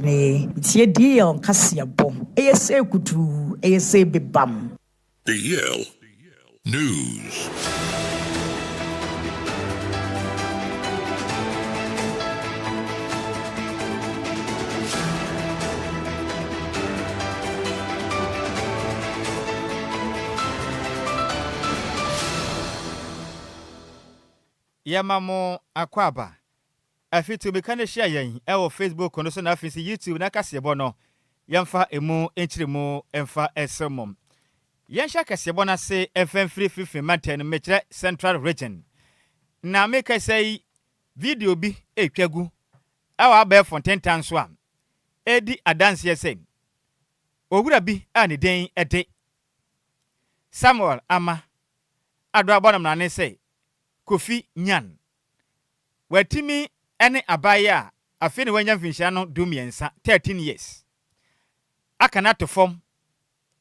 ne tie DL Kasiabo ese kutu ese bebam DL News. Yamamo akwaba afitu bekane share yen e Facebook no so na afisi YouTube na kasebo no yemfa emu enchiremu emfa esemom yensha kasebo na se FM free fifi maten mekire Central Region na make say video bi etwagu awa ba fonten tanso a edi adanse yesen owura bi a ne den ede Samuel ama Adjoa bonam na ne say Kofi Nyan watimi ene abaya afi ne wanya mfinhia no dumiensa 13 years akana to form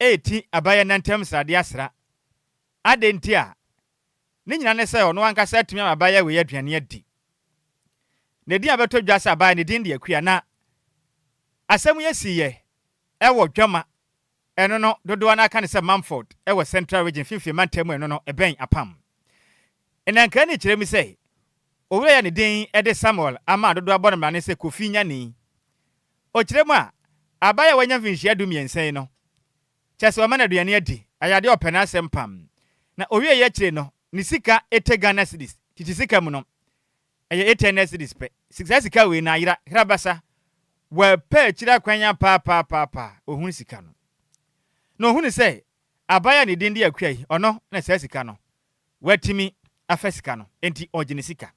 80 abaya nantem sade asra adenti a ne nyina ne se ono ankasa atimi abaya we aduane adi ne din abeto dwasa abaya ne din de akua na asem yesiye ewo dwama eno no dodo na aka ne se Manford ewo Central Region fifi mantem eno no eben apam enanka ni kire mi say owura ya ne den ede Samuel ama dodo abonam na ne se Kofi Nyani o kire mu a abaya wanya mfinhia dumiensen no chese wa mana duane adi ayade opena asem pam na owie ye kire no ni sika ete Ghana cedis titi sika mu no eye ete Ghana cedis pe sika sika we na yira hrabasa wa pe kire kwanya pa ohun sika no no ohun say abaya ne den de akua yi ono na sika no watimi afesika no enti oginesika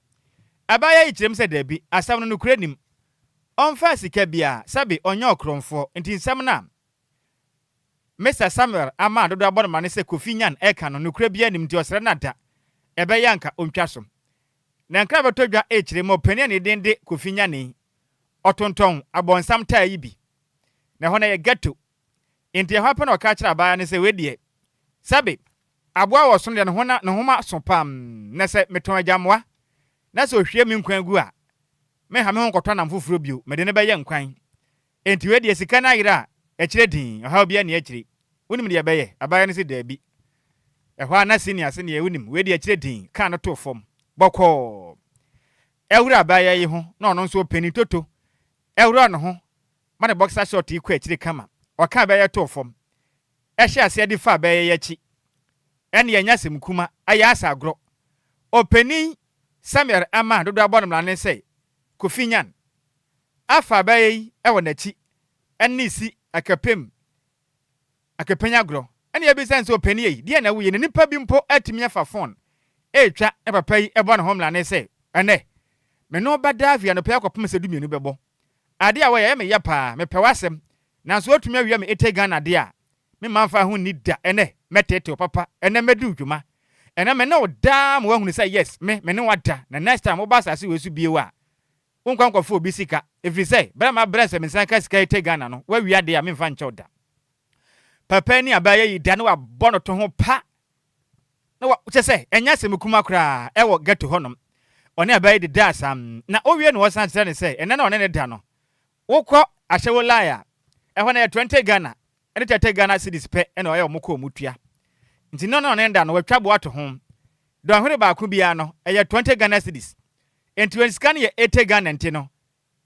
abaya yikyerem se dabi asam no nukure nim onfa sika bia sabe onye okromfo enti nsam na Mr Samuel ama dodo abonma ne se Kofi Nyan eka no nukure bia nim nti osere na da ebe yanka ontwaso na nkra betodwa ekyerem opani ne dende Kofi Nyan otonton abonsam taa yi bi na hona ye ghetto enti ho pa na oka kira abaya ne se wedie sabe aboa wo so ne hona ne homa so pam na se meton agyamwa na se ohwie mi nkwan gu a me ha me ho kotwa nam foforo bio me de ne beye nkwan enti we de sika na yira e kire din ha obia ne akire wonim de beye abaya ne se dabi e ho ana senior se ne wonim we de kire din ka no to fom bokọ ewura abaya yi ho na ono nso openi toto ewura no ho ma ne boxer short yi kwa akire kama oka abaya to fom e hye ase de fa abaya yachi ene yanya semkuma aya asagro openi Samuel ama dodo abonam na ne say Kofi Nyan afa bayi ewo nachi ene si akapem akapenya gro ene ya bi sense openi yi de na wuye ne nipa bi mpo atimi afa phone etwa e papa yi ebo na hom na ne say ene me no bada avia no pe akopem se dumienu bebo ade a wo ye me ya pa me pe wasem na so otumi awia me ete Ghana de a me manfa ho ni da ene metete papa ene medu dwuma ene me no da mo wahunu say yes me ne wada na next time obasa se wesu biewa a wonkwankofo obi sika every say brama brese me sanka sika ete Ghana no wa wia de a me mfa nche oda papa ni abaya yi da no wa bono to ho pa na wa che say enya se mekuma kra e wo get honom one abaya de da sam na owie no wasan tire ne say ene na one ne da no wokọ ahyewo laya e ho na 20 Ghana ene tete Ghana cedis pe ene oye omukọ omutua nti no nda no watwa bo ato ho do ahwere ba ko bia no eye 20 Ghana cedis enti when scan ye 80 Ghana nti no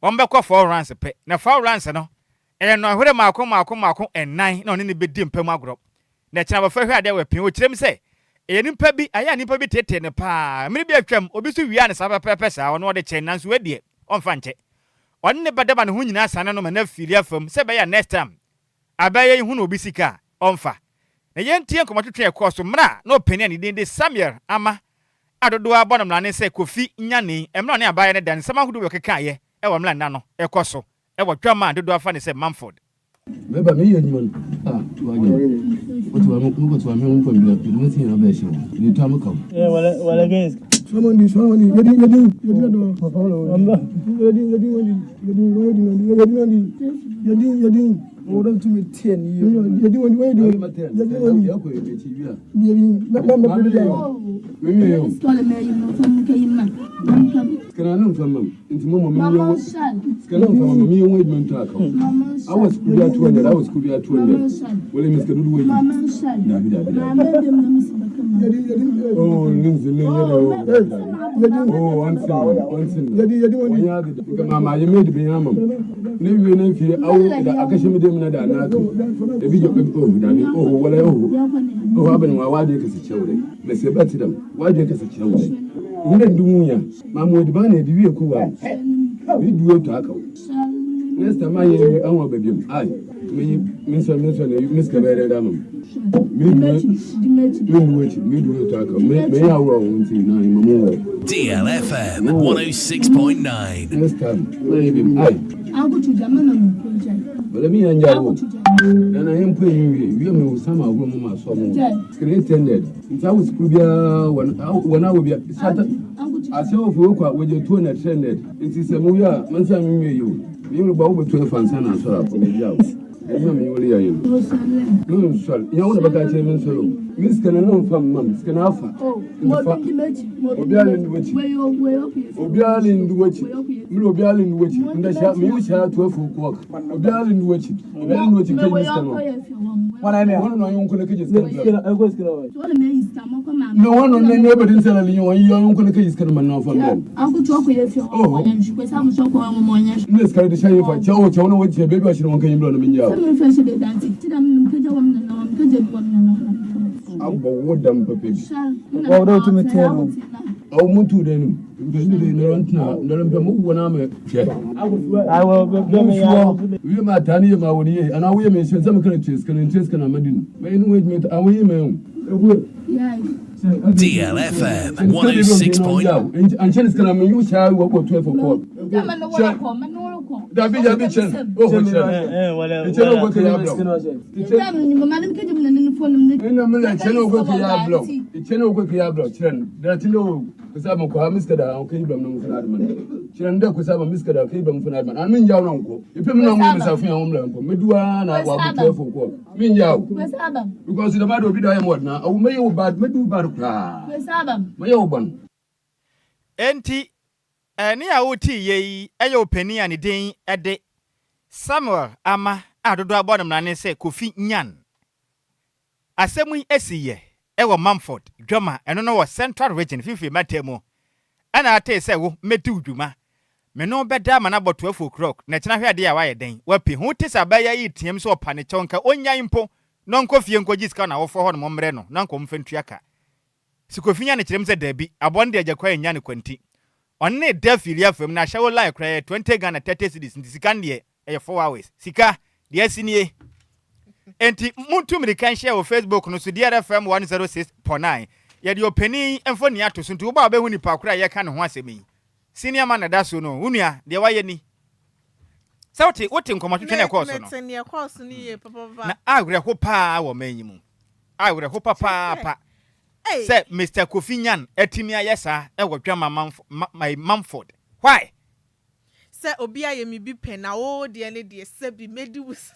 wombekọ 4 rands pe na 4 rands no eye no ahwere mako enan na one ne bedi mpam agro na kina ba fa hwe ade we pin o kirem se eye nimpa bi aya nimpa bi tete ne pa mmiri bi atwam obi so wia ne sa pepe sa ono de chen nanso wadie onfa nche one ne badaba ne ho nyina asane no ma na firi afam se be ya next time abaya yi hu no obi sika onfa na yentie nkomatwetwe ekoso mra na opani ani den de Samuel ama adodo abonam na ne se Kofi Nyani emra ne abaya ne dan sama hudu be keka ye e wo mra nna no ekoso e wo twama adodo afa ne se Manford meba me yenyum otu ame nko mbia no tin na be shi ni to amka wala guys somoni yedi do amba yedi More than 10 years. You do what you do. Can I know from him? Into Mamma, Scannon from me, wait, Montaco. I was could be at 200, I was could be at 200. William is going to do oh, Lindsay, oh, one Mamma, you made me hammer. Maybe if you out the Akashimi Demna, the video oh, what I owe. Oh, happened why they can see children. Let's say better them. Why they can see children? Wouldn't do ya, Mamma, the banner, the vehicle. We do it to echo. Next time I hear our baby, I, Miss Cabera Dam. DLFM 106.9. Next time, maybe I. I'll go to German. But let me enjoy. And I am paying you. You some of them are so screen tended. If I was Kubia when I will be I saw work with your 200 trended. It is a Muya, Mansam you. You will bow between Fansan and Sora for the house. I know you will hear you. No, sir. You know what I say, Miss Canon from Mums can offer. Oh, Obialin which Obialin which Obialin which in the shop me which had 12 o'clock. Obialin which Obialin which when I know one could catch no one on the neighbor in Sally, you are going to catch Canaman from them. I'll go talk with you. Oh, because I'm so common. Let's carry the shiny for Chow, Chow, which your baby should want to blow them in your. I'll go with them, Papa. Go to me, tell me. Oh, Mutu then. I will go me. We are Tani, my own year, and I will mention some countries can interest can Amadin. May no wait me, I will email. DLFM 106.9. And Chinese can you shall walk 12 o'clock. That be a bitch. Oh, it's a work in your block. It's a work in your block. That you know, because I'm a Mr. Okay, Bram, Chiranda, because I'm a Mr. Okay, Bram, I mean, your uncle. If you know myself, your own Meduana, I will be 12 o'clock. Mean you, because the matter of it I am what now. Oh, may you bad, Medu Baruka. My old one. Enti ni a woti ye eyo pani ani den ede Samuel ama adodo abodom na ne se Kofi Nyan asemu esi ye ewo Mamford dwama eno no wo Central Region fifi matemu ana ate se wo metu dwuma me no beda ma na bɔ 12 o'clock na kyena hwe ade a waye den wapi ho tesa ba ya yi tiem so opa ne chonka onyan mpo no nkofie nkogi sika na wo fo ho no mmre no na nkom mfentuaka Kofi Nyan kyerem se dabi abonde agakwa nya ne kwanti onne defilia fam na shawo like 20 Ghana 30 cedis ntisika de 4 hours sika de asinie enti muntu mirikan share wo Facebook no so DLFM 106.9 ye de opani emfoni ato so nti wo ba be hu ni pakura ye ka ne ho asemi senior man da so no unua de waye ni sauti wote nkomotwetwe na course no na agre ho pa wo manyimu agre ho papa Hey. Say Mr. Kofi Nyan etimi ayesa e wo dwama my Mamford. Why? Say obi ayemi bi pen na o de ne de se bi medi wus.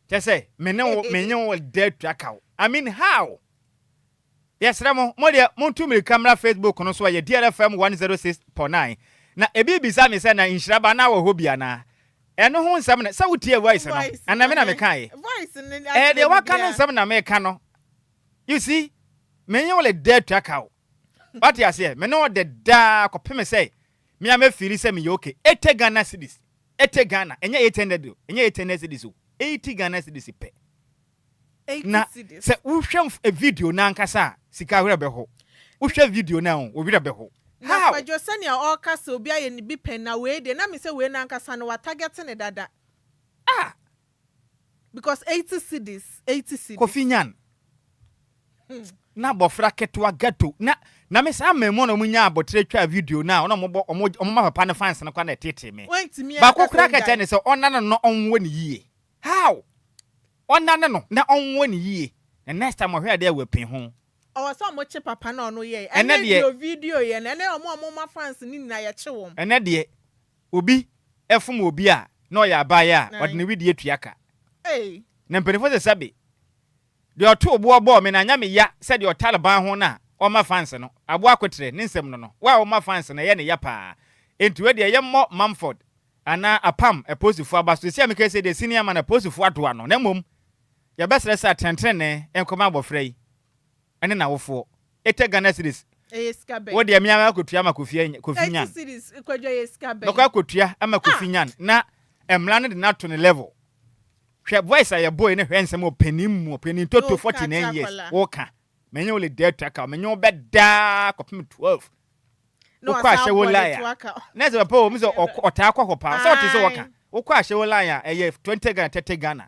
Just say me no dead track. I mean how? Yes Ramo, mo de montu me camera Facebook no so ye DLFM 106.9. Na ebi bisa me say na Nhyiraba na wo hobia na. Eno ho nsam na say wotie voice no. Ana me na me kan ye. Voice ne de waka no nsam na me kan no. You see? Me you le dead track out. What you say? Me no the da ko peme say. Me am feel say me okay. 80 Ghana cedis. 80 Ghana. Enye 800 do. Enye 800 cedis o. 80 Ghana cedis pe. 80 cedis. Say wo hwem a video na nkasa sika hwere be ho. Wo hwe video na o hwere be ho. How? Kwadwo Sammy all kasa obi aye ni bi pen na we de na me say we na nkasa no wa target ne dada. Ah. Because 80 cedis, 80 cedis. Kofi Nyan. Na bofra ketwa gato na me sa memo no munya abotre twa video na ona mo papa ne fans na kwa na tete me ba kokura ka tane se ona no onwo ne yie how ona no na onwo ne yie the next time we dey we pin ho o so mo che papa na ono ye ene de video ye na ene omo ma fans ni na ye che wo ene de obi efum obi a na o ya abaya o de ne video tuaka Hey. Nempenifo se sabi. De oto obo me na nya me ya se de Taliban ho na o ma fans no. Abo akotre ne nsem no. Wa o ma fans na ye ne ya pa. Enti we de ye mo Mumford ana apam eposifu abaso se me kese de senior man eposifu atoa no. Na mom ya besere sa tentrene enkoma abofra yi. Ene na wofo. Ete Ghana series. Eskabe. Wo de me amakotua amakofinyan. Series Kwadwo Eskabe. Bako akotua amakofinyan na emla no de na to ne level. Hwe voice aye boy ne hwensem openin toto 49 years. Woka. Menye ole dead tracker, menye obeda kopim 12. No kwa hye wo lia. Na ze papa o mi zo ota akwa hopa. So oti so woka. Wo kwa hye wo lia eye 20 Ghana 30 Ghana.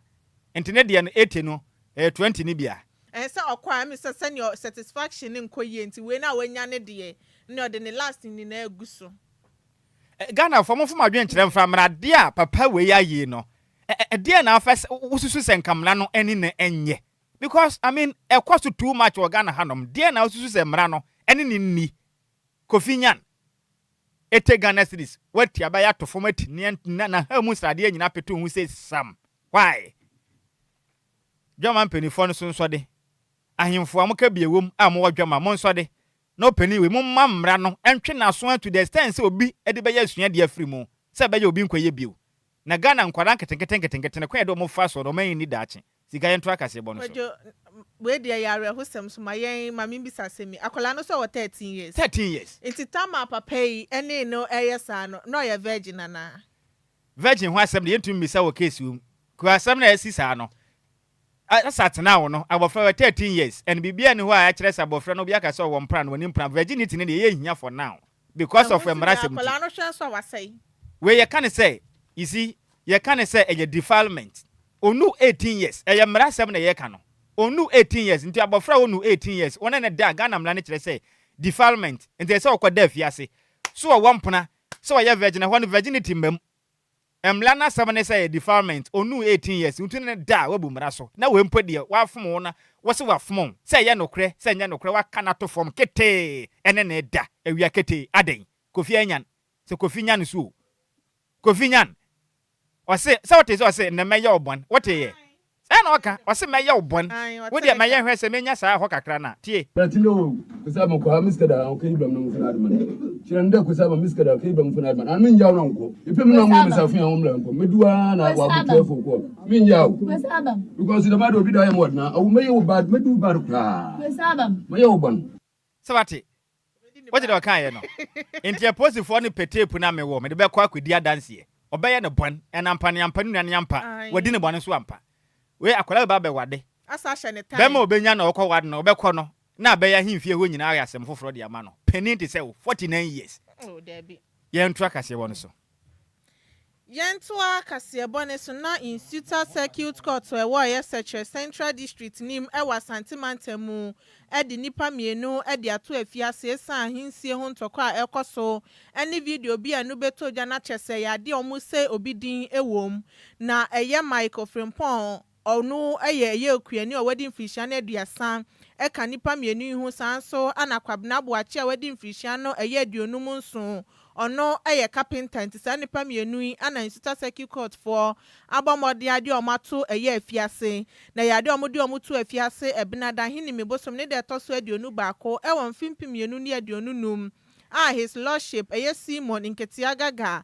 Internet dia no 80 no 20 ni bia. Say okwa mi say send your satisfaction nkoye nti we na wanya ne de ne ode ne last ni na aguso. Ghana fo mo fo madwen kyerem fra mrade a papa we ya yi no. Dia na first ususu senkamla no eni na enye. Because I mean e cost too much o Ghana hanom. Dia na ususu semra no eni ni kofinyan. Ete Ghana series. Wati abaya to format na ha mu srade nyina peto hu say sam. Why? Jama penifo no so de. Ahimfo amoka biewom amo wadwama mo nso de. No penny we mo mamra no entwe na so to the extent say obi e de be ya sua de afri mu. Say be ya obi nkoye bio. Na Ghana nkwara nketenkete kwen do mo fa so do man ni dache. Sika yento akase bo no so. We de yare hosem so mayen mami bisa semi. Akola no so 13 years. 13 years. Inti tama papa yi ene no eyesa no ye virgin na. Virgin ho asem de yentum bisa wo case wum. Ko asem na asisa no. Asat na wo no abofra 13 years and bibia ni ho a akire sa abofra no bia ka so wo mpra no woni mpra virginity ne de ye hia for now because of embarrassment. Akola no hwe so wasai. We ye can say, you see, ye can say a defilement. Onu 18 years. E ye mrasem na ye ka no. Onu 18 years. Nti abofra onu 18 years. Wona na da Ghana mla ne kire say defilement. Nti say okoda afiase. So wo mpona, so ye virgin ho virginity mbam. Emla na sam ne say defilement. Onu 18 years. Nti ne da wabu mra so. Na we mpo de wa fom wona, wo se wa fom. Say ye nokre, say nya nokre wa kana to fom kete. Ene ne da. Ewia kete aden. Kofi anyan. Se kofi nyan so. Kofinyan. O say what is o say na meya obon. What e? Na oka, o say meya obon. We dey meya hwe say menya saa ho kakra na. Tie. Ratino, kusaba ko miskada o kay blam no funad man. Chiranda kusaba miskada o kay blam funad man. An min jaw nan ko. Ipe mi na mo misafun an omla ko. Meduwa na wa bu tefo ko. Min jaw. Kusaba. Because the bad obi da yam word na. O meya bad, medu bad kra. Kusaba. Meya obon. So what e? What did o kan ye no? Enti aposifo ne petepu na me wo. Me de be kwa kwadi adanse e. Obeye ne bon enampa ne ampa nua ne ampa wadi ne bon so ampa we akwara ba be wade asa hye ne time be ma obenya na okọ wade na obekọ no na be ya himfie ho nyina ya asem foforo de ama no penin te say 49 years oh debi ye ntu akase won so Yentu akase bone so na Institute Circuit Court we wo ye search Central District nim e wa Santimantemu e di nipa mienu e di ato afiase san hinsie ho ntoko a ekoso eni video bi anu beto gya na chese ya de omu se obidin ewom na eye Michael Frimpong onu eye okuani o wedding fisha na aduasan e ka nipa mienu hu san so anakwabna boachi a wedding fisha no eye aduonum nso ono eye carpenter nti sa nipa mienu yi ana Institute Circuit Court for abamode ade omato eye afiase na ya de omode omuto afiase ebinada hini mebosom ne de toso aduonu baako e won fimpi mienu ne aduonu num his lordship eye Simon Nketia Gaga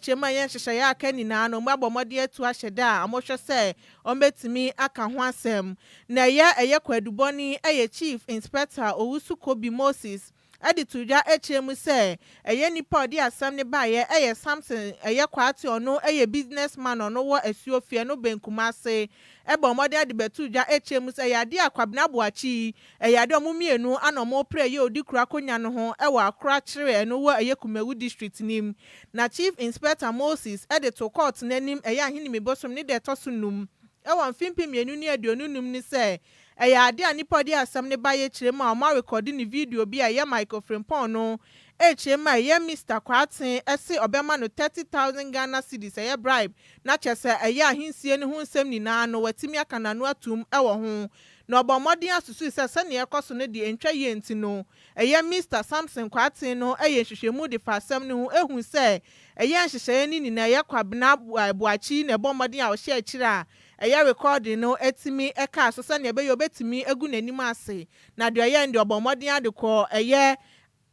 chema yen hyehyɛ ya aka nina no mabomode atu ahyeda amohwe se ombetimi aka ho asem na eye kwaduboni eye Chief Inspector Owusu Kobi Moses edituja echemu se eye nipa odi asam ne baye eye Samson eye kwati ono eye businessman ono wo asuofie no benkumase ebomode ade betuja echemu se eye ade akwabna boachi eye ade omumienu anomo pre ye odi kura konya no ho ewa akra kire no wo eye Kumewu district nim na Chief Inspector Moses to court nanim eye ahini mebosom ne de tosunum ewa mfimpi mienu ne aduonu num ni se ɛyɛ ade a nipa di asɛm ne ba yɛ kyerɛ mu a ɔmo rekɔdi ne video bi a ɛyɛ microphone pɔn no ɛkyerɛ mu a ɛyɛ Mr. Curating ɛse ɔbɛma no 30,000 Ghana cedis ɛyɛ bribe na kyerɛ sɛ ɛyɛ ahensie ne ho nsɛm nyinaa no watimi aka n'ano atum ɛwɔ ho na ɔbɔ mmɔden asusu sɛ sɛnea ɛkɔ so no de ntwa yie nti no ɛyɛ Mr. Samson Curating no ɛyɛ nhwehwɛmu de fa asɛm ne ho ehu sɛ ɛyɛ nhyehyɛeɛ ne nyinaa ɛyɛ kwabena buakyi na ɛbɔ mmɔden a ɔhyɛ akyire a ɛyɛ recording no etimi ɛka so sɛnea ɛbɛyɛ obetimi egu n'anim ase na deɛ ɛyɛ ndi ɔbɔ mmɔden ade kɔ ɛyɛ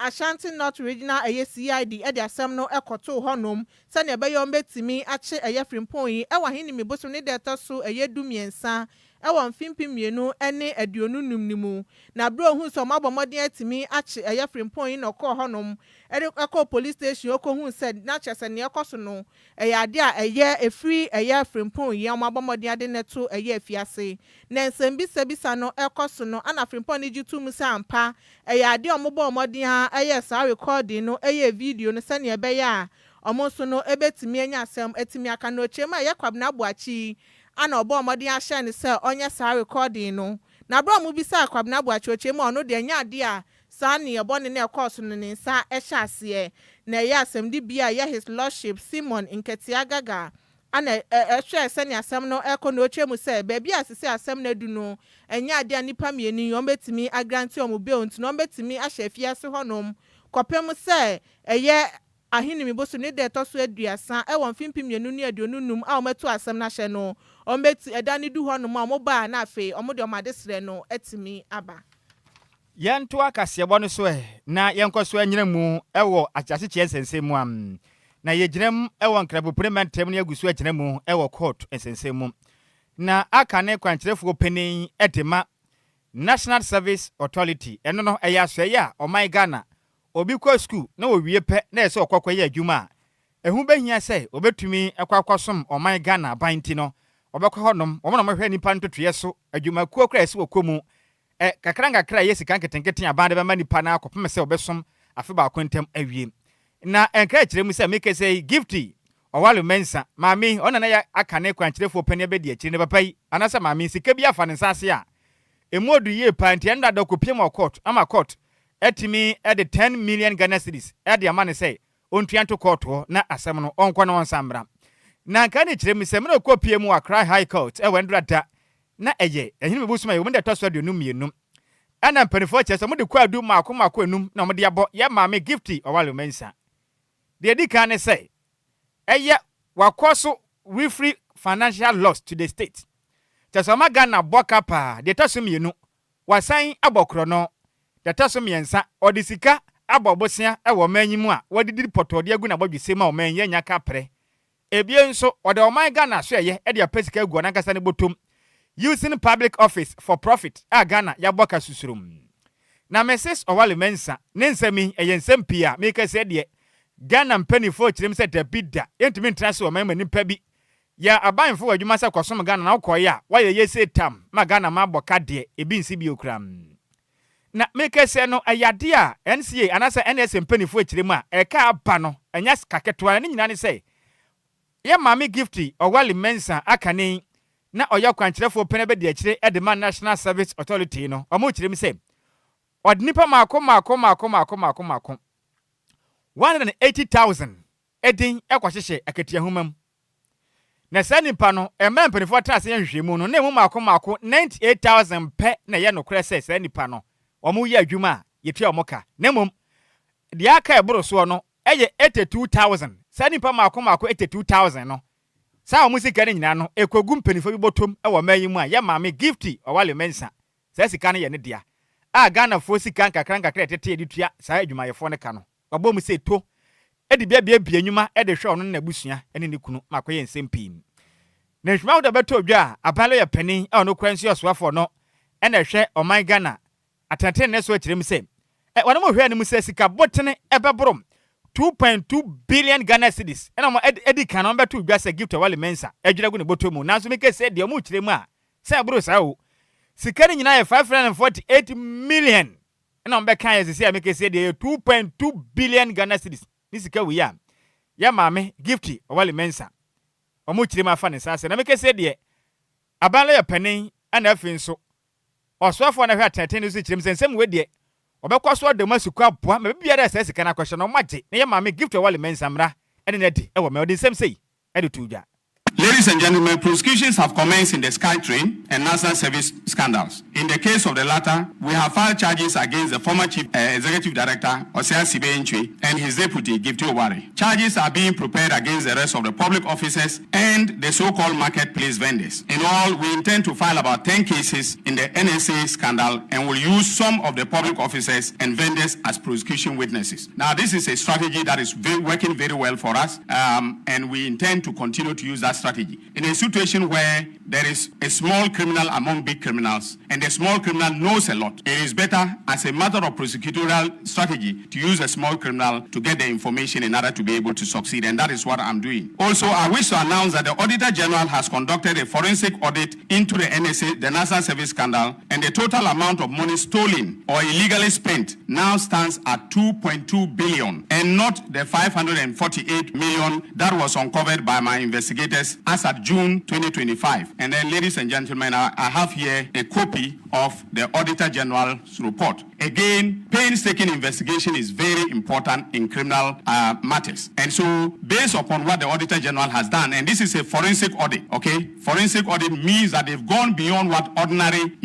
Ashanti North Regional ɛyɛ CID ɛde asɛm no ɛkɔto hɔnom sɛnea ɛbɛyɛ ɔmbɛtimi akye ɛyɛ frimpon yi ɛwɔ ahene mi bosom ne deɛ ɛtɔ so ɛyɛ dumiɛnsa ɛwɔ mfimpi mmienu ɛne aduonu num ne mu na bro hu sɛ ɔmo abɔ mmɔden atimi akye ɛyɛ frimpon yi na ɔkɔɔ hɔnom ɛde ɛkɔ police station ɔkɔhu sɛ na kyerɛ sɛ nea ɛkɔ so no ɛyɛ ade a ɛyɛ efiri ɛyɛ frimpon yi ɔmo abɔ mmɔden ade neto ɛyɛ afiase na nsɛm bisa no ɛkɔ so no ana frimpon ne gye tum sɛ ampa ɛyɛ ade a ɔmo bɔ mmɔden a ɛyɛ saa recording no ɛyɛ video no sɛnea ɛbɛyɛ a ɔmo nso no ɛbɛtumi anya asɛm ɛtumi aka no kyerɛ mu a ɛyɛ kwabena buakyi ana ɔbɔ mmɔden ahyɛ ne sɛ ɔnyɛ saa recording no na bro mu bisa kwabena buakyi kyerɛ mu ɔno deɛ nya ade a saa ne ɛbɔ ne na ɛkɔ so no ne nsa ɛhyɛ aseɛ na ɛyɛ asɛm de bi a ɛyɛ his lordship Simon Nketia Gaga ana ɛhwɛ sɛnea asɛm no ɛkɔ na ɔkyerɛ mu sɛ baabi a sisi asɛm no adu no ɛnya ade a nipa mmienu yi ɔmbɛtumi agrante ɔmo bɛn nti na ɔmbɛtumi ahyɛ afiase hɔnom kɔpem sɛ ɛyɛ ahene mi boso ne de ɛtɔ so aduasa ɛwɔ mfimpi mmienu ne aduonu num a ɔmɛto asɛm na hyɛ no ɔmbɛti ɛda ne du hɔnom a ɔmo baa na afei ɔmo de ɔmo ade srɛ no ɛtumi aba yɛnto akaseɛbɔ no so na yɛnkɔ so anyina mu ɛwɔ akyase kyɛ nsɛnsɛm mu am na yɛgyina mu ɛwɔ nkrabopere mantam ne agu so agyina mu ɛwɔ court nsɛnsɛm mu na aka ne kwankyerɛfoɔ panin ɛde ma National Service Authority ɛno no ɛyɛ asɔeɛ a ɔman Ghana obi kɔ school na owie pɛ na ɛsɛ ɔkɔkɔ yɛ adwuma a ɛhu bɛhia sɛ obetumi ɛkɔakɔsom ɔman Ghana ban ti no ɔbɛkɔ hɔnom ɔmo na ɔhwɛ nipa ntotoyɛ so adwuma kuo kra ɛsɛ wɔkɔ mu kakra yɛ sika nketenkete aban de bɛma nipa na akɔpem sɛ ɔbɛsom afe baako ntam awie na ɛnka kyerɛ mu sɛ meke sɛ gifty ɔwale mensa maame ɔna na yɛ aka ne kwankyerɛfoɔ pani bɛdi akyire ne papa yi anasɛ maame sika bi afa ne nsase a emu odu yie pa nti ɛnda da kopiem wɔ court ama court etimi ɛde 10 million Ghana cedis ɛde ama ne sɛ ontuanto court hɔ na asɛm no ɔnkɔ na ɔnsambra na nka ne kyerɛ mu sɛ mena kopie mu Accra High Court ɛwɔ ndrada na ɛyɛ ɛhene mebusuma yɛ mo de tɔso aduonu mmienu ɛna mpanifo kyerɛ sɛ mo de kwadu maako enum na mo de abɔ yɛ maame gifty ɔwale mensa de di kan ne sɛ ɛyɛ wakɔ so refree financial loss to the state Tasama Ghana boka pa de taso mienu wasan abokro no de taso miensa odi sika abobosia ewo manyimu a wodidi potode agu na bodwese ma o man yenya ka pre ebie nso ode o man Ghana so eye e de apesika agu na kasa ne botom using public office for profit a Ghana ya boka susurum na Mrs. Owale Mensa ne nsami eye nsam pia meka se de Ghana mpanifo kirem se da bida entimi ntrase o man mani pa bi ya abanfo wadwuma sɛ kɔsom Ghana na wokɔye a wayɛ yɛse tam ma Ghana ma bɔka de ebi nsi bi okram na meke sɛ no ayade a NCA anasa NS mpanifo akirem a ɛka aba no anya kaketoa ne nyina ne sɛ ya maame gifty Owale Mensa akane na ɔyɛ kwankyerɛfo pene be de akire edema National Service Authority no ɔmo kirem sɛ ɔdnipa maako 180,000 edin ɛkɔhyehyɛ akatua homam na sa nipa no emma mpanifo trase yɛhwehwemu no na emu maako 98,000 pɛ na yɛ no kra sɛ sa nipa no ɔmo yɛ adwuma a yɛtua ɔmo ka na mom de aka ɛboro so no ɛyɛ 82,000 sa nipa maako 82,000 no sa ɔmo sika ne nyina no ekogu mpanifo bi botom ɛwɔ mayi mu a yɛ maame gifty Owale Mensa sa sika no yɛ ne dia a Ghana fo sika nkakra tete de tua sa adwumayɛfo ne ka no ɔbɔ mu sɛ to edi bia nyuma ede hwe ono na busua ene ne kunu makoye nsempim na hwema wo da beto dwa abalo ya panin a ono kwansi oswafo no ene hwe oman Ghana atante ne so akirem se wana mo hwe ne mu se sika botene ebebrom 2.2 billion Ghana cedis ena mo edi kan on beto dwa se gift Owale Mensa adwiragu ne botomu nanso meke se de mo kirem a se bro sa o sika ne nyina ye 548 million ena on be kan ye se meke se de 2.2 billion Ghana cedis nisika wi ya maame gifty Owale Mensa omo kirem afa ne sase na meke se de abala ya panin ana afi nso Oswafo na hwa tenten so kyerem sensem we de obekwa so de masuku aboa me bia da sɛ sika na kwhye no magye ne ma me gift wale mensamra ene na di ewo me odi nsem sei ede tuja. Ladies and gentlemen, prosecutions have commenced in the SkyTrain and National Service scandals. In the case of the latter, we have filed charges against the former Chief Executive Director, Osea Sibe and his deputy, Gifty Oware. Charges are being prepared against the rest of the public officers and the so-called marketplace vendors. In all, we intend to file about 10 cases in the NSA scandal and will use some of the public officers and vendors as prosecution witnesses. Now, this is a strategy that is working very well for us, and we intend to continue to use that strategy. In a situation where there is a small criminal among big criminals and the small criminal knows a lot, it is better as a matter of prosecutorial strategy to use a small criminal to get the information in order to be able to succeed, and that is what I'm doing. Also, I wish to announce that the Auditor General has conducted a forensic audit into the NSA, the National Service scandal, and the total amount of money stolen or illegally spent now stands at 2.2 billion and not the 548 million that was uncovered by my investigators as at June 2025. And then, ladies and gentlemen, I have here a copy of the Auditor General's report. Again, painstaking investigation is very important in criminal matters. And so, based upon what the Auditor General has done, and this is a forensic audit, okay? Forensic audit means that they've gone beyond what ordinary,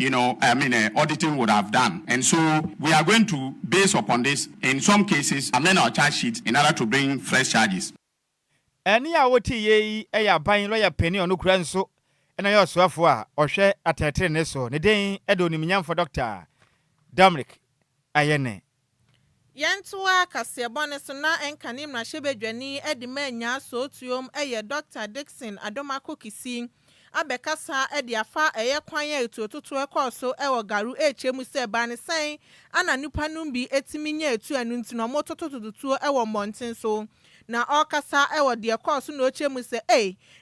auditing would have done. And so, we are going to, based upon this, in some cases, amend our charge sheet in order to bring fresh charges. Eni a woti ye eya ban lawyer penny onu kura nso ena yo soafo a ohwe atetere ne so ne den edo nimnyamfo Dr. Dominic Ayene Yantua Kasiabone so na enkanim na hyebedwani edima nya so tuom eye Dr. Dixon Adomako Kisi abekasa edi afa eye kwan ya etuototo ekoso ewo garu echemu se ban sen ana nipa numbi etimi nya etu anu ntino mototototuo ewo monten so na okasa ewo de ekoso na ochemu se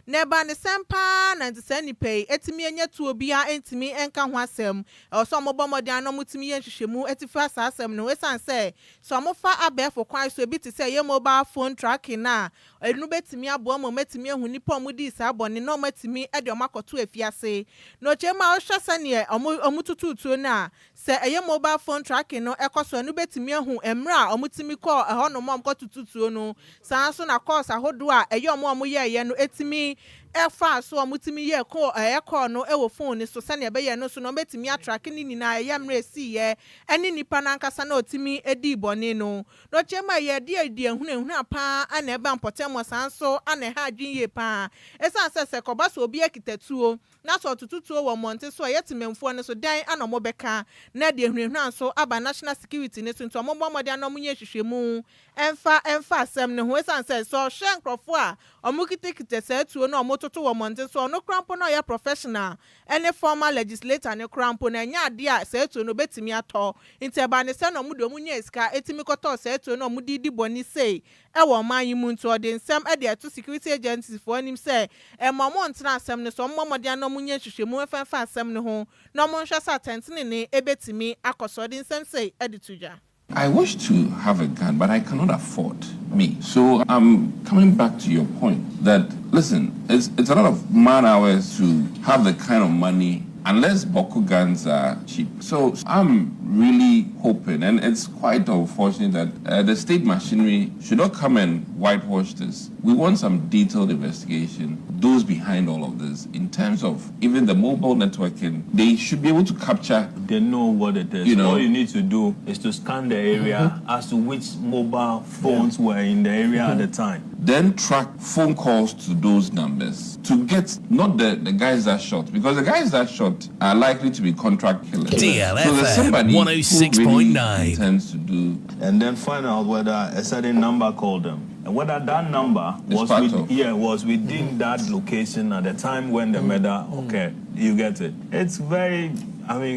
neba ne sempa na ntse nipe etimi enya tuo bia entimi enka ho asem so mobomode anom timi ye hwehwemu etifa asasem no wesan se so mofa abefo kwan so bi te se ye mobile phone tracking na enu betimi abo mo metimi ehu nipa omudi isa abone no matimi ede omakoto afiase no chema ohwese ne omutututuo na se eye mobile phone tracking no ekoso enu betimi ehu emra omutimi ko eho no mom kotututuo no sanso na course ahodo a eye omo ye no etimi efa so omutimi ye ko call no ewo phone so se ne be ye no so no betimi atrack ni na ye mra si ye eni nipa na nkasa na otimi edi bone no no chema ye de ehunu apa ana ebe ampotemo sanso ana ha adwin ye pa esa se koba so obi ekitatuo na so tututuo wo monte so yetimemfo ne so dan ana mo beka na de ehunu anso aba national security ne so nto mo bomode ana mo nye hwehwemu emfa asem ne ho esa se so hwenkrofo a omukite se tuo na omototo wo monte so no krampo na ye professional any former legislator ne krampo na nya ade a se tuo no betimi ato inteba ne se no mu do mu nya esika etimi koto se tuo no mu didi boni sei ewo man yimu nto de nsem ade ato security agencies for anim se emamo ntena asem ne so mmomode ana mu nya hwehwemu efenfa asem ne ho no mo nhwe sa tentene ne ebetimi akoso de nsem sei ade tuja. I wish to have a gun, but I cannot afford me. So I'm coming back to your point that, listen, it's a lot of man hours to have the kind of money unless Boko guns are cheap. So I'm really hoping, and it's quite unfortunate that the state machinery should not come and whitewash this. We want some detailed investigation, those behind all of this. In terms of even the mobile networking, they should be able to capture. They know what it is. All you need to do is to scan the area as to which mobile phones were in the area at the time. Then track phone calls to those numbers to get not the guys that shot, because the guys that shot are likely to be contract killers. DLFM so there's somebody 106.9 really intends to do, and then find out whether a certain number called them and whether that number was within that location at the time when the murder occurred. You get it? It's very,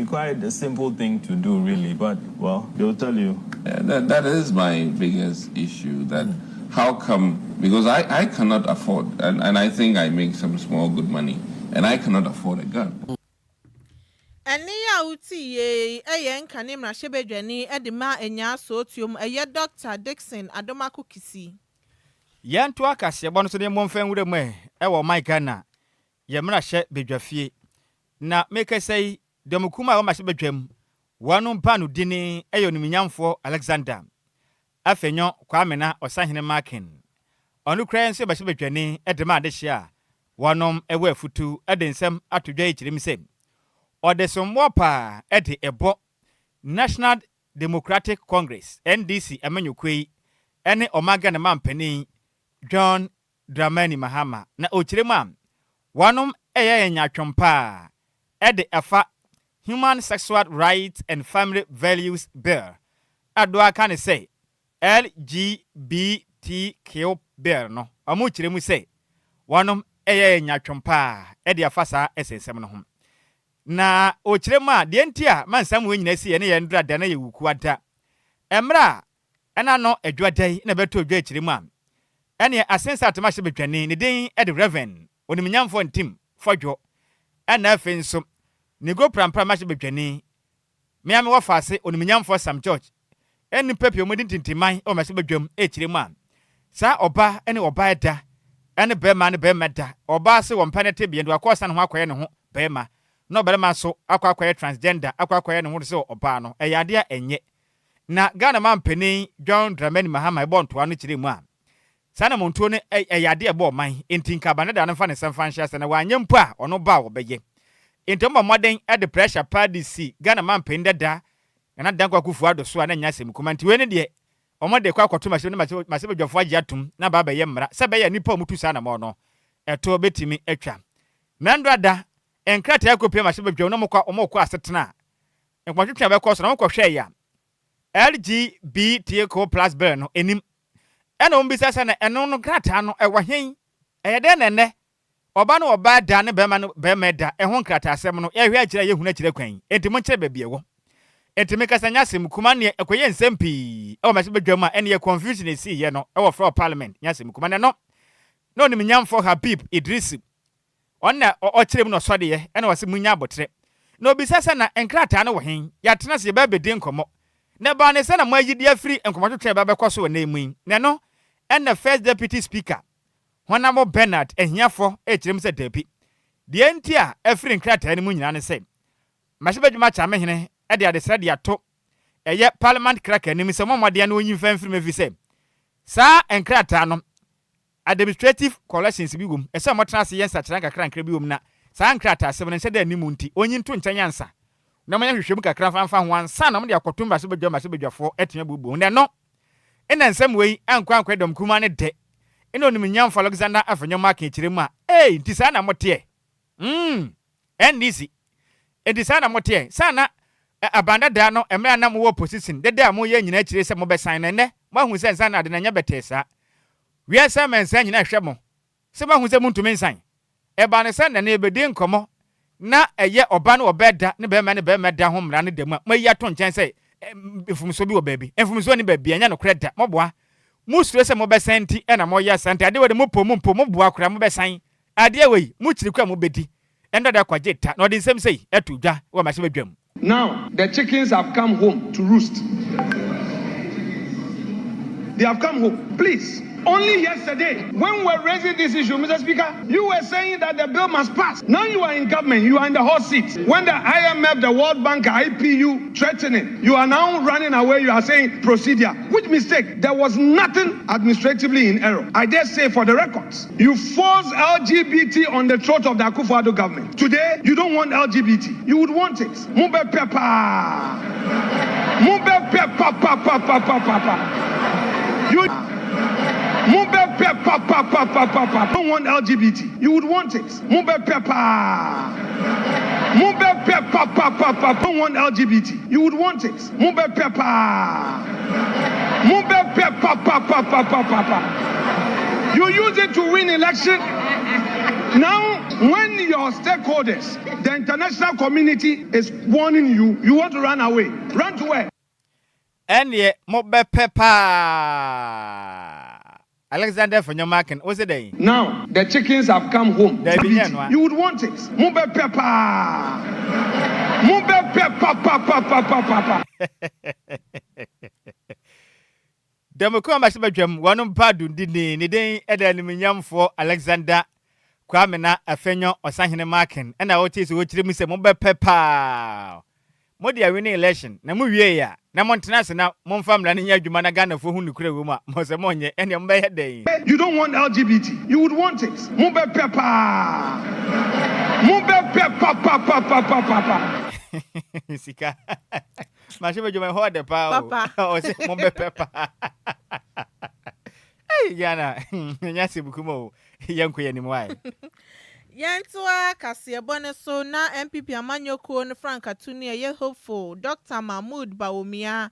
quite a simple thing to do, really. But well, they'll tell you. That is my biggest issue. That how come? Because I cannot afford, and I think I make some small good money, and I cannot afford a gun. Eni ya uti ye eye nkanim na hyebedwani edima enya sotium eye Dr. Dixon Adomako Kisi. Yanto akasiebo no so de momfa nwure mu ewo my Ghana ye mra hye bedwafie na make say demokuma o mahye bedwam wanu mpa no dini eyo niminyamfo Alexander afenyo kwamena osahene Markin onu kran se bahye bedwane edema de hia wanom ewa afutu edensem atodwa ikirim se odesomwo pa ede ebo National Democratic Congress NDC amanyukwe ene omaga ne mampani John Dramani Mahama na okirema wanom eye nyatwompa ede afa Human Sexual Rights and Family Values Bill Adjoa kan say LGBTQ bill no amu kiremu say wanom eye nyatwompa ede afa sa esensem no ho na okirema de ntia mansam we nyina si ene ye ndra da na ye wuku ada emra ena no Adjoa dai na beto odwa kiremu am ene asensa atema hye bedwane ne den ede Reverend oniminyamfo ntim fodwo ena afenso ni go prampra ma hye bedwane me ame wo faase oniminyamfo Sam George eni pepe omodi tintiman o ma hye bedwam kiremu am sa oba ene oba eda ene bema ne bema da oba se wo mpane tebie ndo akosa ne ho akoye ne ho bema no berema so akwakoye transgender akwakoye ne ho se oba no eyade a enye na Ghana mampani John Dramani Mahama ebonto anu kiremu am sana montuo ne eyade ebo man entinka ba ne da ne fa ne semfa nhia se na wanyempo a ono ba wo beye entomba modern at the pressure party si Ghana mampani dada na dan kwa kufu ado so na nya sem kuma nti we ne de omode kwa kwato mahye ne mahye bedwafo agi atum na ba beye mmra se beye nipa omutu sa na mo no eto betimi atwa nandrada enkrata yakopia mahye bedwam no mokwa omokwa asetena enkwatwetwa be koso na mokwa hwe ya LGBTQ+ bill no enim ena ombisa sa na eno no krata no ewa hen eyede nene oba no oba da ne bema no bema da ehon krata asem no ehwe agira yehuna kire kwan enti mo kire bebie wo enti me kasanya asem kuma ne ekoye nsempi e mahye bedwam a ene ye confusion esi ye no e wo for parliament nyasem kuma ne no no ni mnyamfo Habib Idris onna o kire mu no sode ye ena wase munya abotre na obisa sa na enkrata no wo hen ya tena se ba bedi nkomo ne ba ne sa na magidi afiri enkomotwetwe ba bekoso na emu ne no ena first deputy speaker Honamo Bernard ehiafo ekirem se depi de entia afiri nkrata ne mu nyina ne se mahye bedwuma cha mehene ede ade srade ato eye parliament cracker ni misemo mode na onyi fanfiri mefi se sa enkrata no administrative collections bi wom ese mo trase yensa kira kakra nkra bi wom na sa enkrata asem ne se da nimu nti onyi nto ntanyansa na mo yahwehwem kakra fanfa ho ansa na mo de akoto mahye bedwafo etia bubu ne no ena nsem wei ankwa dom kuma ne de ena oniminyamfo Alexander afenyo Markin kiremu a nti sa na mote NDC enti sa na mote sana abanda da no emra na mo opposition de da mo ye nyina kire se mo besan na ne mo hu se nsa na de na nya betesa wi sa mensa nyina hwe mo se mo hu se muntumi nsan e ba ne se na na ebedi nkomo na eye oba no obeda ne bema da ho mra ne dem a mayi ato nchen se efumso bi wo baabi efumso ni baabi anya no kreda mo boa musure se mo besan ti e na mo ya sante ade we mo mo boa kura mo besan ade we mu kiri kwa mo bedi endo da kwaje ta na odi nsem sei etudwa wo mahye bedwam. Now the chickens have come home to roost. They have come home. Please. Only yesterday, when we were raising this issue, Mr. Speaker, you were saying that the bill must pass. Now you are in government, you are in the hot seat. When the IMF, the World Bank, IPU threatening, you are now running away, you are saying procedure. Which mistake? There was nothing administratively in error. I dare say for the records, you forced LGBT on the throat of the Akufo-Addo government. Today, you don't want LGBT. You would want it. Mube Peppa. Mube Peppa, papa, papa, papa. You... Mube Peppa, papa, papa, papa. Don't want LGBT. You would want it. Mube Peppa. Mube Peppa, papa, papa. Don't want LGBT. You would want it. Mube Peppa. Mube Peppa, papa, papa, papa. You use it to win election. Now, when your stakeholders, the international community is warning you, you want to run away. Run to where? Enye Mube Peppa. Alexander from your market, what's the day? Now the chickens have come home. You would want it. Mube Peppa. Mube Peppa, papa, papa, papa. Demoko mahye bedwam wanu padu dini ni den eda niminyamfo Alexander Kwame na afenyo osahene marking and I otis wochiri mu se mo be pepa mo dia winning election na mu wie ya na Montana na mo famla ne nya adwuma na Ghana fo hu nukure wo ma mo se mo nye ene mo be den. You don't want LGBT, you would want it. Mo be pepa papa. Sika ma shebe juma ho de pa o se mo be pepa. Hey Ghana nya se bukumo yanko yanim wai. Yentua Kasiebone so na MPP Amanyoko no Frank Atuni ye hopeful Dr. Mahmoud Bawumia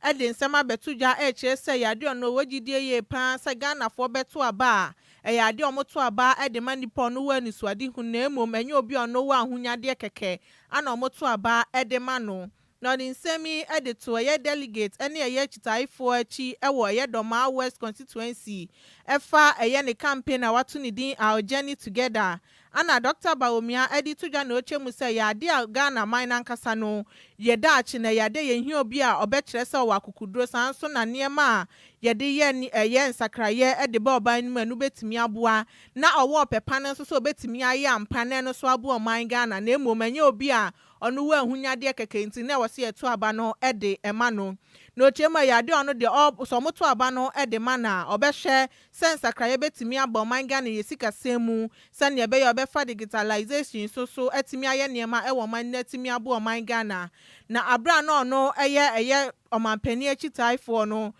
edi nsema betuja se yade ono wagidie ye pa se Ghana fo beto aba yade omoto aba edi manipo no wani suade hu na emom enye obi ono wa ahunyade keke ana omoto aba edi mano no the nsemi edito ye delegate ene ye chitaifo achi ewo ye Doma West constituency efa eye ne campaign na watu ni din our journey together ana Dr. Bawumia editu ja na oche mu se yade Ghana man nkasa no ye da achi na yade ye hi obi a obekire se wa akukudro sanso na niema yede ye ni eye nsakraye ede ba oban mu anu betimi aboa na owo pepa no so betimi aye ampa na no so aboa man Ghana na emomanye obi a onu wa ahunyade keke nti na wose yeto aba no ede ema no no chema yade ono de so moto aba no ede mana obehwe sense akraye betimi aba man Ghana yesika semu sane ebe ye obefa digitalization so etimi aye niema ewo man na etimi aba man Ghana na abra no no eye omanpani achitaifo no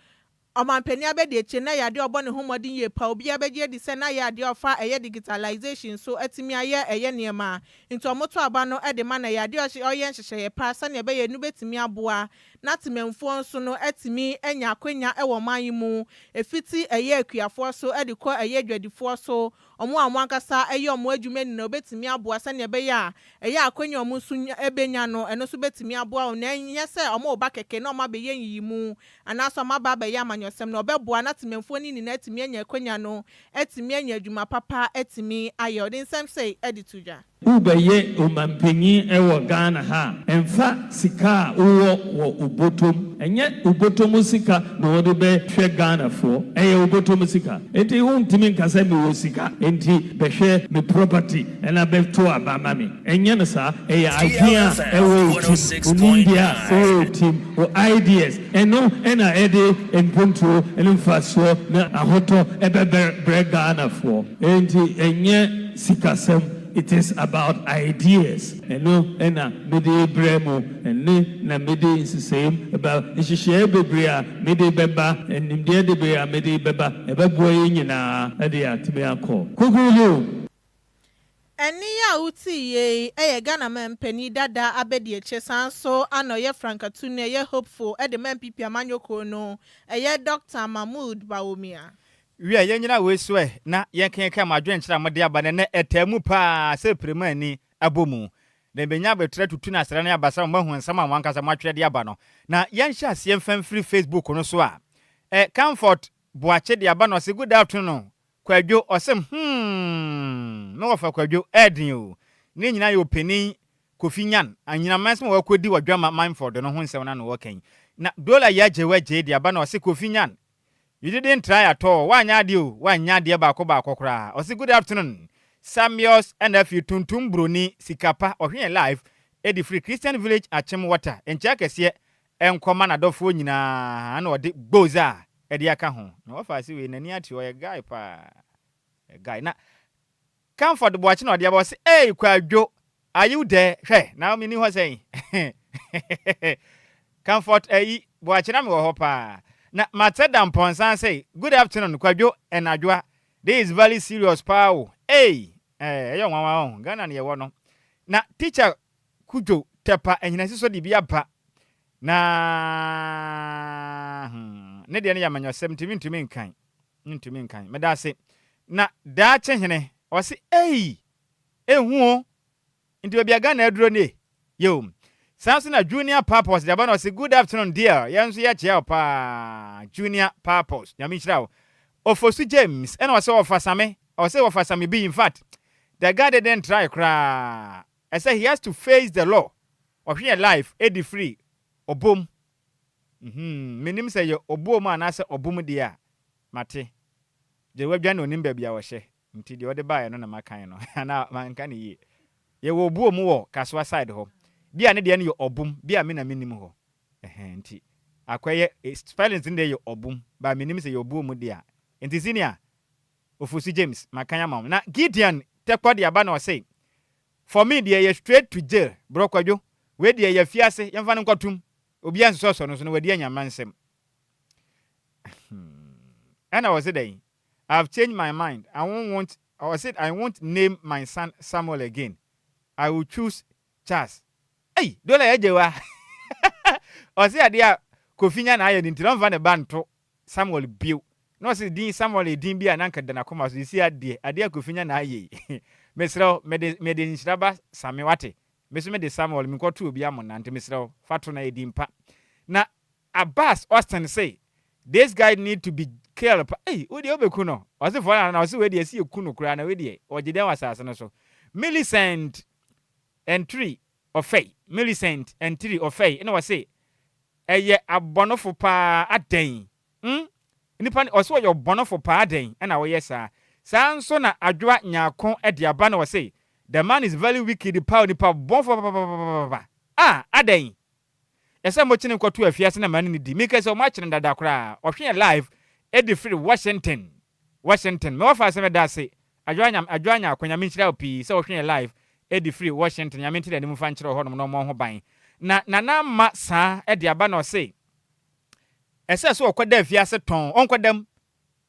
omanpani abede eche na yade obone homodin ye pa obi abeje di se na yade ofa eye digitalization so etimi eye niema nti omoto aba no ede ma na yade oye nhyehyeye pa sane ebe ye nu betimi aboa na tememfo nso no etimi enya akwanya ewo man mu efiti eye akuafo so ede ko eye dwadifo so omo amwankasa eye omo adwumani na obetimi aboa sane ebe ya eye akwanya omo nso ebenya no eno so betimi aboa na nya se omo oba keke na omo abeye yimu anaso omo aba ya sem no obeboa na tememfo ni na etimi enya akwanya no etimi enya adwuma papa etimi ayo den sem say edituja Ubaye umampenyi ewo Ghana ha emfa sika uwo wo ubotom enye ubotom sika no wode be hwe Ghana fo eye ubotom sika enti huntimi nkasa mi wo sika enti behwe me property ena be to abama me enye no sa eye adwea ewo India ewo team o ideas eno ena ede emponto enfa so na ahoto ebe bre Ghana fo enti enye sikasem. It is about ideas. Ena mede bremo ene na mede same about ishishie bebrea mede beba enimde de bea mede beba ebeboye nyina ade atime akọ. Kugulu eni ya uti ye Ghana mempani dada abedi echesan so anoye Frankatune ye hopeful ede MPP Amanyoko no eye Dr. Mahmoud Bawumia Wi yenyina we so na yenkenka madwen kira mode aba ne etamu pa se premani abomu na benya betre tutu na asra na abasa mahu nsam anwankasa matwere de aba no na yenhya ase yemfam free Facebook no so a comfort boache de aba no se good afternoon Kwadwo osem no wafa Kwadwo edin o ne nyina ye openi kofinyan anyina masem wakodi wadwama Mindford no ho nsem na no wakan na dola ya jewaje de aba no se kofinyan. You didn't try at all. Wanya de bako kra. Osi good afternoon. Samuels and if you tuntum bruni sikapa or here live at the Free Christian Village at Chemwater. And check us here and command a dofo nyina and or boza at the akaho. No, if I see we near to a guy a guy na comfort watching or the boss. Hey, Kwadwo, are you there? Hey, now me was saying comfort watching am go hopa. Na Matedam Ponsan say, good afternoon, Kwadwo and Adjoa. This is very serious power. Hey, young mama, Ghana near one. Na teacher Kujo Tepa and Nasiso di Biapa. Na Nedian Yaman, 17 to mean kind. Into mean kind. Madase. Na da change or say, hey, who into a Ghana drone. Yo. Samson a junior purpose the abano say good afternoon dear yanso ya chia pa junior purpose yamichrawo ofosu James and also ofasame or say ofasame be in fact the guy didn't try cry I say he has to face the law of here life edi free obom menim say obom anase obom dia mate the webjan onim bia wo hye nti de ode bae no na makan no ana manka ne yi ye wo buo mu wo kaswa side ho bia ne de ne yo obum bia me na minim ho nti akoye spellings nde yo obum ba minim se yo buo mu de a nti senior Ofusi James makanya mam na Gideon tekwa de aba na say for me de ye straight to jail bro Kwadwo we de ye fiase yemfa ne nkwatum obi anso so no so no we de anyamansem and I was saying I've changed my mind. I won't name my son Samuel again. I will choose Charles. Hey, dole ejewa. O se adia kofinya na aye nti don va ne banto Samuel Bill. No se din Samuel din bia na nka dana koma so si adia kofinya na aye. Mesro me de Nhyiraba Sammy wate. Meso me de Samuel mi kwoto obi amona nti mesro fato na edin pa. Na Abbas Austin say this guy need to be killed. Hey, we dey obeku no. O se for na o se we dey si eku no kura na we dey ojide wasase no so. Millicent and 3 of Faye. Millicent and 3 of Faye. No say eye abonofo pa aden. Nipa o so your bonofo pa aden na we yesa. Sanso na Adjoa Nyakon e de aba na we say the man is very wicked pa nipa bonfo aden. Esa mo chine kwato afiase na mani ni di. Mika se o ma chine dada kra. O hwe live Eddie Free Washington. Me wafa se me da se Adjoa Nyakon nya menchira opi se o hwe live Eddie Free Washington nya mentira ni mu fa nchira ho no mo ho ban. Na ma sa e de aba na o say esa so okwada afiase ton onkwadam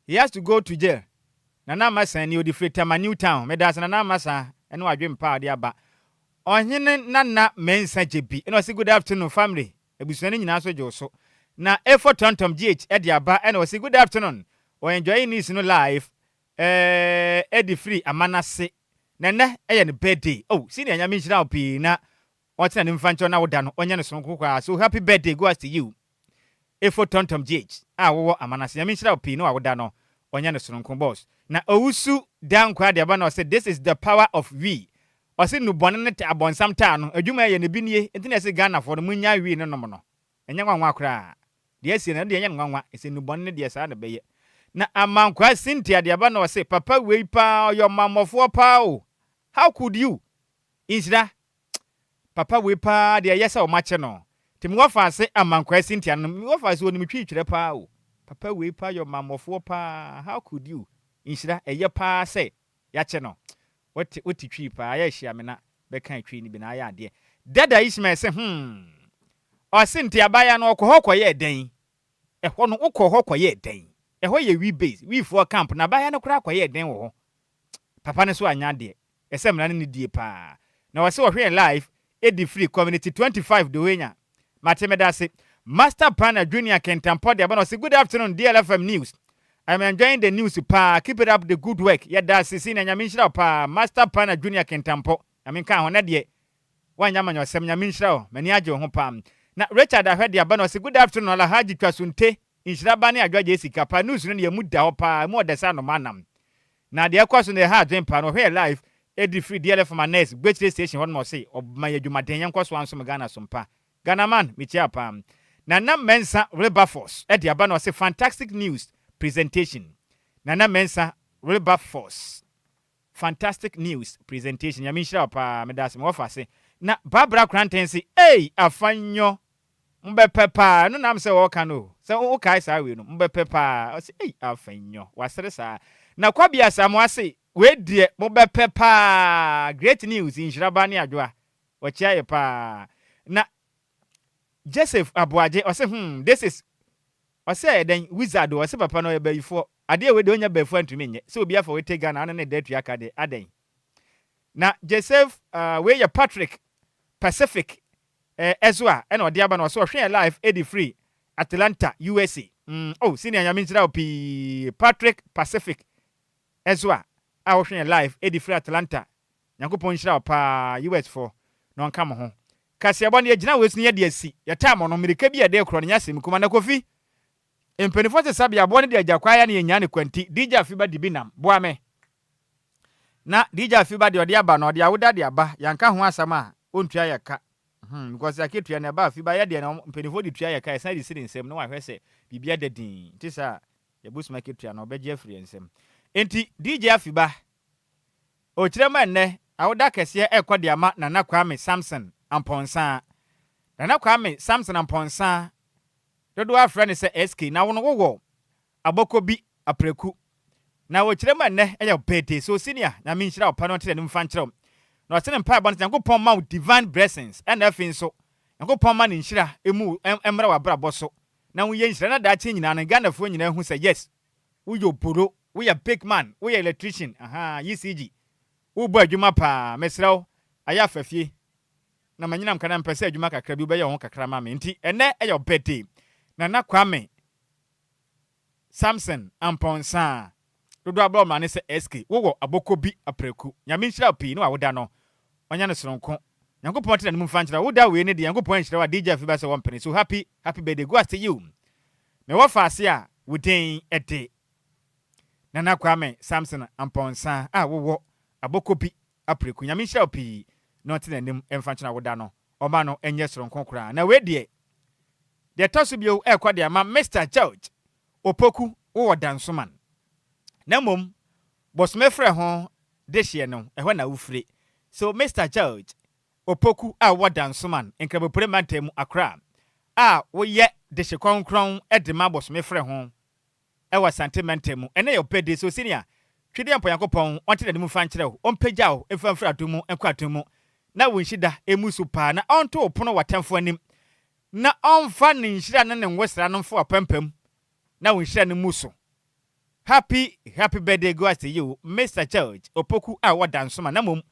he has to go to jail. Na ma sa ni odi free Tama New Town me da se na ma sa eno adwe mpa de aba. Ohene nana mensa jebi eno say good afternoon family. Ebusuane nyina so je so na efo tontom gh e de aba eno say good afternoon o enjoy this no live Eddie Free amanase na eye ne birthday senior nya menchira opi na otina ne mfancho na woda no onye ne sonko kwa so happy birthday goes to you efo tontom gh wo amanase nya menchira opi no woda no onye ne sonko boss na owusu dan kwa de aba na say this is the power of we o say no bone ne ta abonsam ta no adwuma ye ne binie enti na say Ghana for no munya wi no nom no enya nwanwa akra de asie na de enya nwanwa ese no bone ne de sa na beye na amankwa Cynthia de aba na say papa wei pa your mamofo pa o how could you Inshira papa wei pa de yesa o mache no timi wafa say amankwa Cynthia no mi wafa say oni mitwi twire pa o papa wei pa your mamofo pa how could you Inshira eye pa say ya che no what twi pa ya hia me na be kan twi ni bi na ya de dada Ishmael say o Cynthia ba ya no okọ ye den ho no okọ ye den ho ye we base we for camp na ba ya no kra ye den wo papa ne so anya de esem na ne die pa na wo se wo hwe live Eddie Free community 25 do wenya matemeda say master planner junior Kentampo de aba no say good afternoon DLFM news. I'm enjoying the news pa. Keep it up the good work. Yeah, that's the scene and Yaminshra pa. Master Planner Junior Kentampo. I mean, can't on ye. One yaman or some Yaminshra. Many ajo home. Now, Richard, I heard the abano say good afternoon. Ala Haji Kasunte. In Shrabani, Adjoa Agyei Sikapa. News in your mood pa. More the son of manam. Now, the question they had, then pan here live. Eddie Free DLFM my next. Great station, one more say. Of my Jumaden, cost one some Ghana sumpa. Ghana man, Michia pam. Nana Mensa Wilberforce. Eddie abano say fantastic news. Presentation. Nana Mensa Wilberforce. Fantastic news presentation. Yaminshira pa medasi mwafa se. Na Barbara Crantensi, afanyo. Mbe pepa. No nam se woka no. Se woka isa we no. Mbe pepa. O se afanyo. Wasere sa. Na kwa bia sa mwase. We die mbe pepa. Great news in Nhyiraba ni Adjoa. Wachia ye pa. Na Joseph Abuaje. O se this is I say then wizard or say papa no be before ade we de onya be before ntumi nye so obi afa we take Ghana na de tuaka de aden na Joseph we ya Patrick Pacific Ezra and ode aba no so hwe live Eddie Free Atlanta USA senior Yaminshira opi Patrick Pacific Ezra a hwe live Eddie Free Atlanta Nyankopon Nhyira pa US for no nka mo ho kasiabo ne agina we sunu ye de asi ya time no Amerika bi de kro no nyasem kuma na Kofi Empenifo se sabia bo ne de agyakwaya ne nya ne kwanti DJ Afiba dibinam boame na DJ Afiba de ode aba na ode awoda de aba yanka ho asama ontua yaka because aketua ne ba Afiba ya de na empenifo de tua yaka esa de siri nsem no wa hwese bibia de din tisa ye busuma ketua na obegye afri nsem enti DJ Afiba o chirema nne awoda kese ekodi ama Nana Kwame Samson Amponsa Nana Kwame Samson Amponsa dodo afra ne se SK na wono wowo aboko bi apreku na wo chirema nne eya pete so senior na mi nhyira opa no tene nim fa nkyerem na o tene mpa bon Yankopon ma divine blessings and afin so Yankopon ma ne nhyira emu emra wa brabo so na wo ye nhyira na da che nyina na Ghana fo nyina hu se yes we yo poro we a big man we a electrician ECG wo bo adwuma pa mesrew aya fafie na manyinam kana mpese adwuma kakra bi be ye ho kakra ma me nti ene eyo birthday Nana Kwame Samson Amponsa dodo abro ma ne se SK wo aboko bi apreku nyame nhyira pi no awoda no onya ne soronko Yankopon tena nim fa nkyira woda we ne de Yankopon nhyira wa DJ Fiba se won pene so happy birthday go to you me wo fa ase a wodin ete Nana Kwame Samson Amponsa wo aboko bi apreku nyame nhyira pi no tena nim emfa nkyira woda no oba no enye soronko kura na we de tosu bio ekode ama Mr. George Opoku wo dansoman na mom boss me frɛ ho de hye no ehwe na ufre so Mr. George Opoku wo dansoman enkrabo premantem akra wo ye de hye konkron de ma boss me frɛ ho ewa sentimentem ene yo pede so senior twede ampo Yankopon onte de mu fa nkyerɛ wo ompagya wo emfamfra adomu enkwadomu na wo nhida emusu pa na onto opono watemfo anim na onfa ne nhyira ne nwesra no mfo apampam na wo nhyira ne muso happy birthday go to you Mr. George Opoku wo dansoma na mom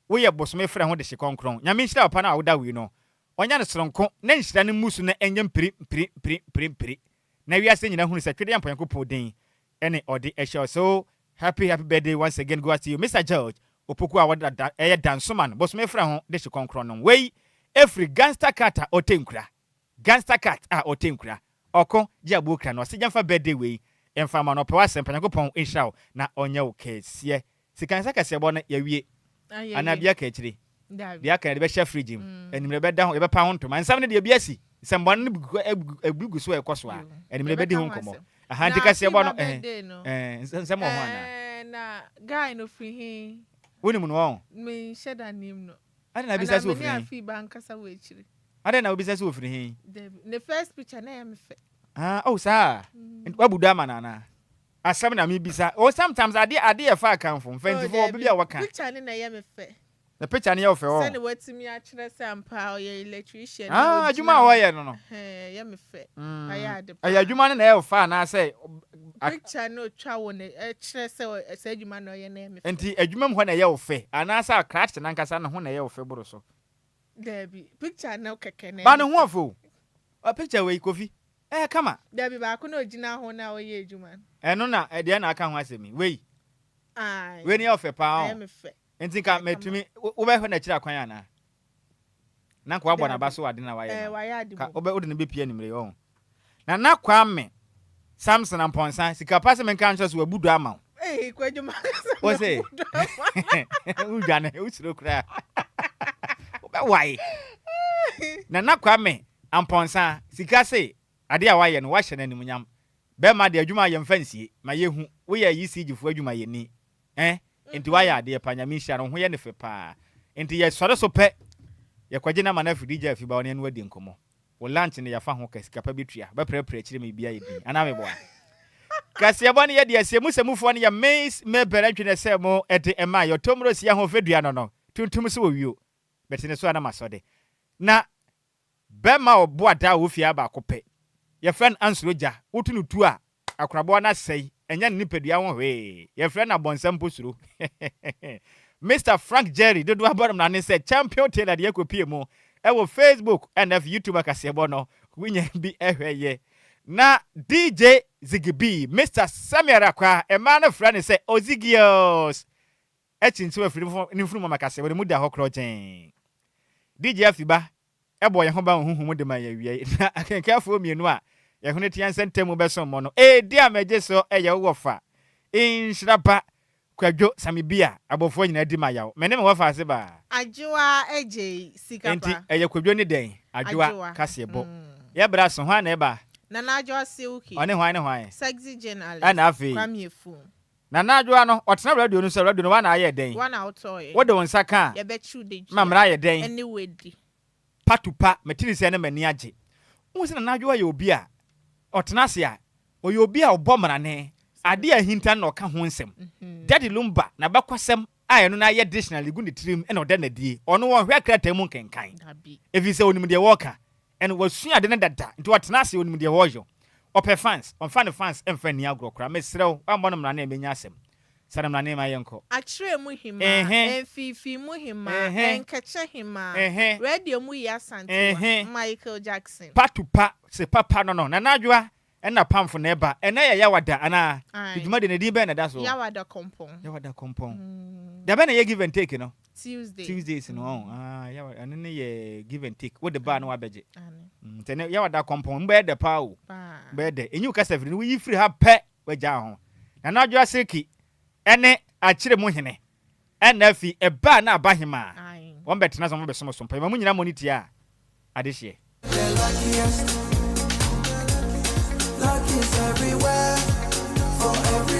wo ye bosome frɛ ho de hye konkron nyame nhyira opa na woda wi no onya ne soronko na nhyira ne muso na enye mpiri na wiase nyina hunu se twede ampo Yankopon den ene ode ehye so happy birthday once again go to you Mr. George Opoku wo da dansoma no bosome frɛ ho de hye konkron no wei every gangster cat otenkura gangster cat otenkura oko jiabu kra no se jamfa birthday wei emfa ma no pe wasem Yankopon ehyaw na onye wo kese sikansa kase bo na yawie anabia ka akire bia ka de be hye fridge enimre be da ho ye be pa ho ntoma nsam ne de bia si sembo ne ebugu so ekoso a enimre be di ho nkomo aha nti kase bo no nsam ho ana na guy no free hin woni mu no me sheda nim no ada na bisa so free hin afi ba nkasa wo akire ada na bisa so free hin the first picture na ya me fe sa wabudu ama na asem na me bisa sometimes ade e fa kan fo mfanti fo bibia waka picture ni na ye me fe the picture ni ye fe o se ne watimi a kire sampa o ye electrician adwuma wo ye no ye me fe aya de adwuma ni na ye fa na say picture no twa wo ne kire se adwuma no ye na ye me fe enti adwuma mu ho na ye wo fe ana sa crash na nkasa na ho na ye wo fe boro so debi picture na keke na ba no ho fo picture we kofi kama debi ba ko na ogina ho na oye adwuma eno na de na aka ho asemi we ni ofe pa o me fe enti ka metumi wo be ho na kira kwan ana na kwa bɔ na ba so ade na waye ka wo be odi na be pia nimre yo na Kwame Samson Amponsa Sikapa se menka nso so wabudu ama kwadwuma o se udwane usiro kra wo be waye na Kwame Amponsa Sikase ade a waye no wa hye na nimunyam be ma de adwuma ye mfansie ma yehu wo ye ECG fu adwuma ye ni enti waye ade pa nyame hia no ho ye ne fe pa enti ye sore so pe ye kwaje na mana fidi ja fi ba woni anu adi nkomo wo lunch ne ya fa ho Sikapa betua ba prepare chire me bia ye din ana me boa kase bo ne ye de asemu semufo ne ye maze me beratwe ne se mo ede ema yo tomro sia ho fedua no tuntum se wo wio betene so ana masode na bema obo ada wo fia ba kope ye friend ansroja wotunu tu a akrabo na sei enya nipadua ho hwe ye friend abonsam posuro Mr. Frank Jerry dodo abodom na ne say champion tailor de ekopie mu wo Facebook and YouTube akasebo no winya bi ehweye na DJ Zigibi Mr. Samuel Akwa ema na friend ne say Ozigios echintu afiri ni funu makasebo ne mu da hokro gen DJ Afiba ebo ye ho ba huhu de ma ya wie na akenkafo mienu a ye hone tian sentem beso mo no di amaje so ye wo fa Nhyiraba Kwadwo Sammy bia abofo nyina di ma yawo mene me wo fa ase ba Adjoa Agyei Sikapa enti eye Kwadwo ni den Adjoa kasebo ye bra so ho na e ba na Adjoa Silky one hwan ne hwan sexy journalist ana afi Kwame Fu Na Adjoa no otena radio no so radio no wa na aye den. One out toy. What the one saka? Ye betu de. Mamra aye den. Anyway di. Patupa metiri se na mani age. Wo se na Adjoa ye obi a otena se a oye obi a obomra ne. Ade a hinta na oka ho nsem. Daddy Lumba na bakwasem a eno na aye dictionary gu ne trim e na oda na die. Ono wo hwe krata mu kenkan. Evi se onim de woka. And was soon at the data into what Nasi on the warrior. Ope fans, on fan fans, and fan Niagara, Miss Row, one of my name in Yasem. Sadam name my uncle. Actually, Muhima, and Fifi Muhima, and Catcher Hima, Radio Muyasan, Michael Jackson. Pat to pat, say Papa no, Nanajua, and a palm for neighbor, and I Yawada, and did mud in a deep and that's all. Yawada compound. Yawada compound. The banner you give and take, you know. Tuesdays no yeah and then ye give and take with the bar no budget then you that compound bed the power bed and you cast every we free have pet we ja and now just seki ene a chire mo hene and afi e ba na ba hima one bet na some be some pay ma nyina money tia ade hye lucky is everywhere for every